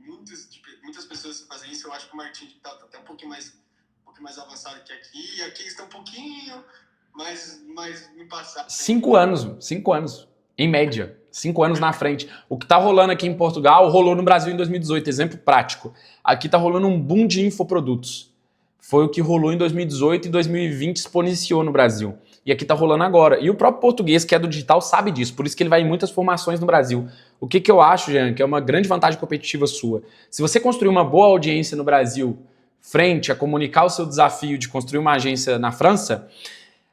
muitas pessoas que fazem isso. Eu acho que o Martin está até um pouquinho mais avançado que aqui. E aqui está um pouquinho mais no passado. 5 anos, em média. 5 anos na frente. O que está rolando aqui em Portugal, rolou no Brasil em 2018. Exemplo prático. Aqui está rolando um boom de infoprodutos. Foi o que rolou em 2018 e 2020 exponenciou no Brasil. E aqui está rolando agora. E o próprio português, que é do digital, sabe disso. Por isso que ele vai em muitas formações no Brasil. O que eu acho, Jean, que é uma grande vantagem competitiva sua. Se você construir uma boa audiência no Brasil, frente a comunicar o seu desafio de construir uma agência na França,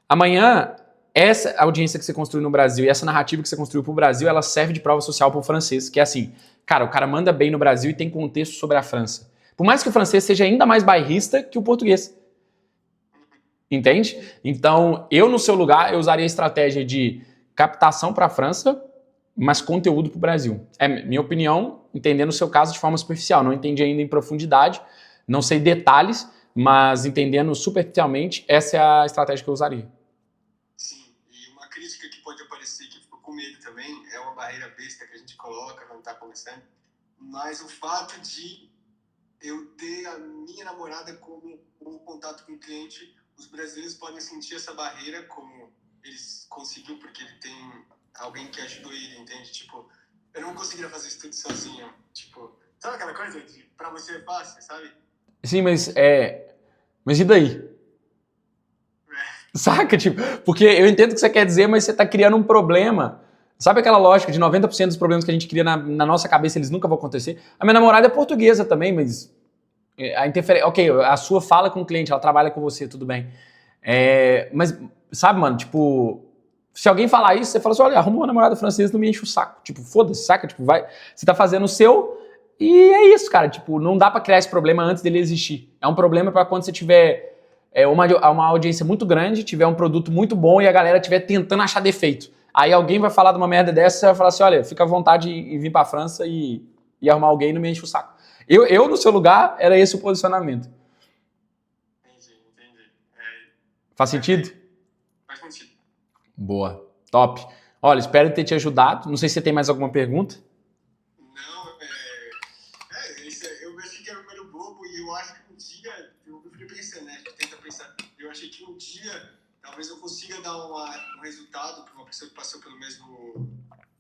amanhã, essa audiência que você construiu no Brasil e essa narrativa que você construiu para o Brasil, ela serve de prova social para o francês, que é assim, cara, o cara manda bem no Brasil e tem contexto sobre a França. Por mais que o francês seja ainda mais bairrista que o português. Entende? Então, eu no seu lugar, eu usaria a estratégia de captação para a França, mas conteúdo para o Brasil. É minha opinião, entendendo o seu caso de forma superficial. Não entendi ainda em profundidade, não sei detalhes, mas entendendo superficialmente, essa é a estratégia que eu usaria. Sim, e uma crítica que pode aparecer, que ficou com medo também, é uma barreira besta que a gente coloca quando está começando, mas o fato de eu ter a minha namorada como contato com o cliente, os brasileiros podem sentir essa barreira como eles conseguiram porque ele tem alguém que ajudou ele, entende? Tipo, eu não conseguiria fazer isso tudo sozinho. Tipo, sabe aquela coisa de pra você é fácil, sabe? Sim, mas e daí? Saca? Tipo, porque eu entendo o que você quer dizer, mas você tá criando um problema. Sabe aquela lógica de 90% dos problemas que a gente cria na nossa cabeça, eles nunca vão acontecer? A minha namorada é portuguesa também, mas a interferência... Ok, a sua fala com o cliente, ela trabalha com você, tudo bem. Mas, sabe, mano, tipo... Se alguém falar isso, você fala assim, olha, arruma uma namorada francesa, não me enche o saco. Tipo, foda-se, saca? Tipo, vai... Você tá fazendo o seu e é isso, cara. Tipo, não dá pra criar esse problema antes dele existir. É um problema pra quando você tiver uma audiência muito grande, tiver um produto muito bom e a galera estiver tentando achar defeito. Aí alguém vai falar de uma merda dessa, você vai falar assim, olha, fica à vontade em vir pra França e arrumar alguém e não me enche o saco. Eu, no seu lugar, era esse o posicionamento. Entendi. Faz sentido? Faz sentido. Boa. Top. Olha, espero ter te ajudado. Não sei se você tem mais alguma pergunta. Não, eu achei que era um número bobo e eu acho que um dia, eu fui pensando, né? A gente tenta pensar. Eu achei que um dia, talvez eu consiga dar um resultado para uma pessoa que passou pelo mesmo.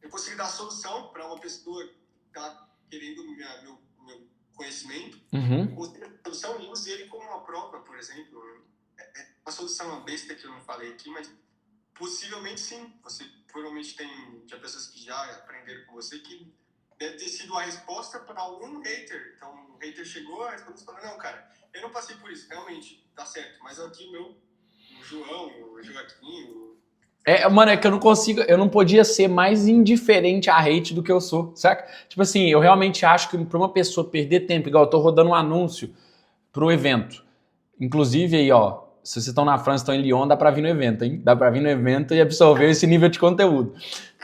Eu consiga dar solução para uma pessoa que está querendo meu conhecimento. Uhum. Consiga dar solução e use ele como uma prova, por exemplo. É uma solução besta que eu não falei aqui, mas possivelmente sim. Você provavelmente tem pessoas que já aprenderam com você que deve ter sido a resposta para algum hater. Então, o hater chegou, a resposta falou, não, cara, eu não passei por isso, realmente, tá certo. Mas aqui o João, o Joaquim... Mano, é que eu não podia ser mais indiferente a hate do que eu sou, saca? Tipo assim, eu realmente acho que pra uma pessoa perder tempo, igual eu tô rodando um anúncio pro evento. Inclusive aí, ó, se vocês estão na França, estão em Lyon, dá pra vir no evento, hein? Dá pra vir no evento e absorver esse nível de conteúdo.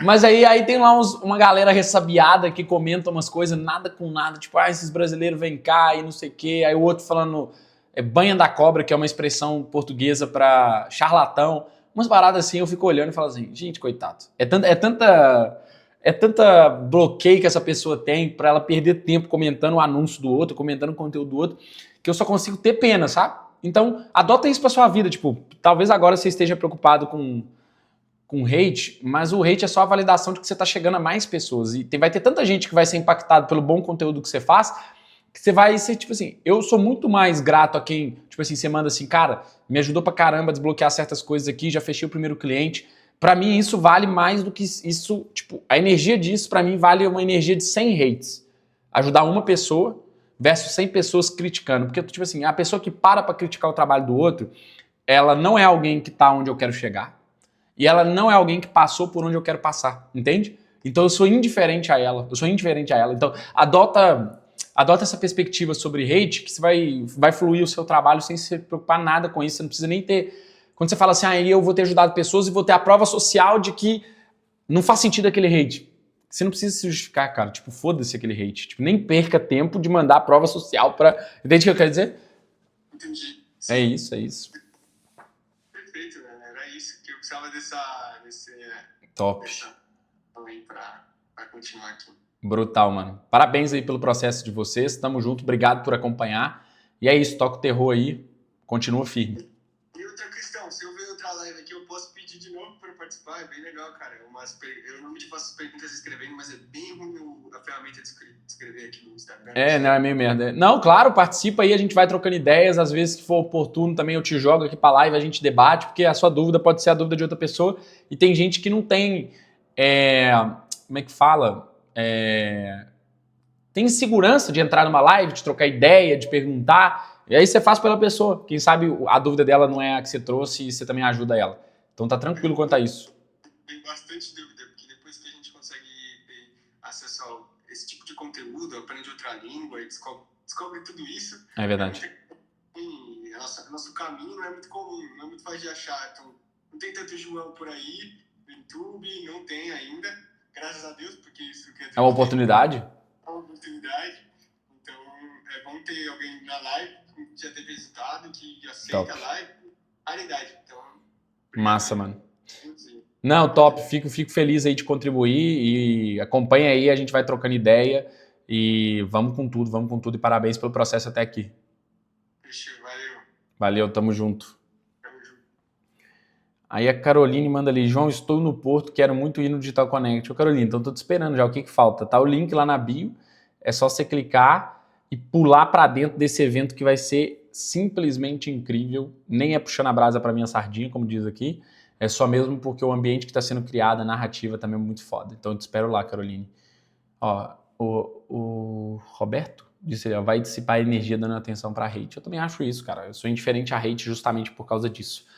Mas aí tem lá uma galera ressabiada que comenta umas coisas, nada com nada, tipo, esses brasileiros vêm cá e não sei o quê. Aí o outro falando banha da cobra, que é uma expressão portuguesa pra charlatão. Umas paradas assim, eu fico olhando e falo assim, gente, coitado. É tanta bloqueio que essa pessoa tem pra ela perder tempo comentando o anúncio do outro, comentando o conteúdo do outro, que eu só consigo ter pena, sabe? Então, adota isso pra sua vida, tipo, talvez agora você esteja preocupado com hate, mas o hate é só a validação de que você tá chegando a mais pessoas. E vai ter tanta gente que vai ser impactado pelo bom conteúdo que você faz, que você vai ser, tipo assim, eu sou muito mais grato a quem, tipo assim, você manda assim, cara, me ajudou pra caramba a desbloquear certas coisas aqui, já fechei o primeiro cliente. Pra mim, isso vale mais do que isso, tipo, a energia disso, pra mim, vale uma energia de 100 hates. Ajudar uma pessoa versus 100 pessoas criticando. Porque, tipo assim, a pessoa que para pra criticar o trabalho do outro, ela não é alguém que tá onde eu quero chegar. E ela não é alguém que passou por onde eu quero passar, entende? Então eu sou indiferente a ela. Então adota essa perspectiva sobre hate, que você vai fluir o seu trabalho sem se preocupar nada com isso. Você não precisa nem ter... Quando você fala assim, eu vou ter ajudado pessoas e vou ter a prova social de que não faz sentido aquele hate. Você não precisa se justificar, cara. Tipo, foda-se aquele hate. Tipo, nem perca tempo de mandar a prova social pra... Entende o que eu quero dizer? Entendi. É isso. Perfeito, né? Era isso que eu precisava desse Top. também pra continuar aqui. Brutal, mano. Parabéns aí pelo processo de vocês. Tamo junto. Obrigado por acompanhar. E é isso. Toca o terror aí. Continua firme. E outra questão. Se eu ver outra live aqui, eu posso pedir de novo para participar. É bem legal, cara. Eu normalmente faço perguntas escrevendo, mas é bem ruim a ferramenta de escrever aqui no Instagram. Não, é meio merda. Não, claro, participa aí. A gente vai trocando ideias. Às vezes, se for oportuno, também eu te jogo aqui pra live, a gente debate, porque a sua dúvida pode ser a dúvida de outra pessoa. E tem gente que não tem... como é que fala? Tem segurança de entrar numa live, de trocar ideia, de perguntar, e aí você faz pela pessoa. Quem sabe a dúvida dela não é a que você trouxe e você também ajuda ela. Então tá tranquilo quanto a isso. Tem bastante dúvida, porque depois que a gente consegue ter acesso a esse tipo de conteúdo, aprende outra língua e descobre tudo isso. É verdade. Nosso caminho não é muito comum, não é muito fácil de achar. Então, não tem tanto João por aí no YouTube, não tem ainda. Graças a Deus, porque isso quer dizer... É uma oportunidade? É uma oportunidade. Então, é bom ter alguém na live que já teve resultado, que aceita a live. Raridade. Então, massa, mano. Não, top. Fico feliz aí de contribuir e acompanha aí, a gente vai trocando ideia e vamos com tudo e parabéns pelo processo até aqui. Fechou, valeu. Valeu, tamo junto. Aí a Caroline manda ali, João, estou no Porto, quero muito ir no Digital Connect. Ô Caroline, então tô te esperando já, o que falta? Tá o link lá na bio, é só você clicar e pular pra dentro desse evento que vai ser simplesmente incrível. Nem é puxando a brasa pra minha sardinha, como diz aqui, é só mesmo porque o ambiente que está sendo criado, a narrativa também é muito foda. Então eu te espero lá, Caroline. Ó, o Roberto disse ali, ó, vai dissipar a energia dando atenção pra hate. Eu também acho isso, cara. Eu sou indiferente a hate justamente por causa disso.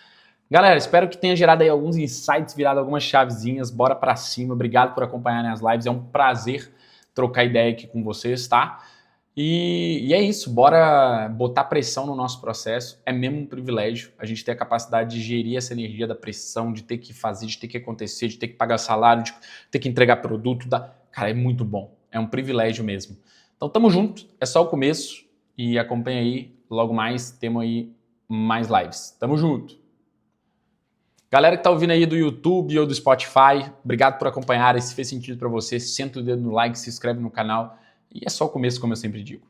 Galera, espero que tenha gerado aí alguns insights, virado algumas chavezinhas, bora pra cima, obrigado por acompanharem as lives, é um prazer trocar ideia aqui com vocês, tá? E é isso, bora botar pressão no nosso processo, é mesmo um privilégio a gente ter a capacidade de gerir essa energia da pressão, de ter que fazer, de ter que acontecer, de ter que pagar salário, de ter que entregar produto, cara, é muito bom, é um privilégio mesmo. Então tamo junto, é só o começo e acompanha aí, logo mais temos aí mais lives. Tamo junto. Galera que tá ouvindo aí do YouTube ou do Spotify, obrigado por acompanhar. Se fez sentido para você, senta o dedo no like, se inscreve no canal e é só o começo, como eu sempre digo.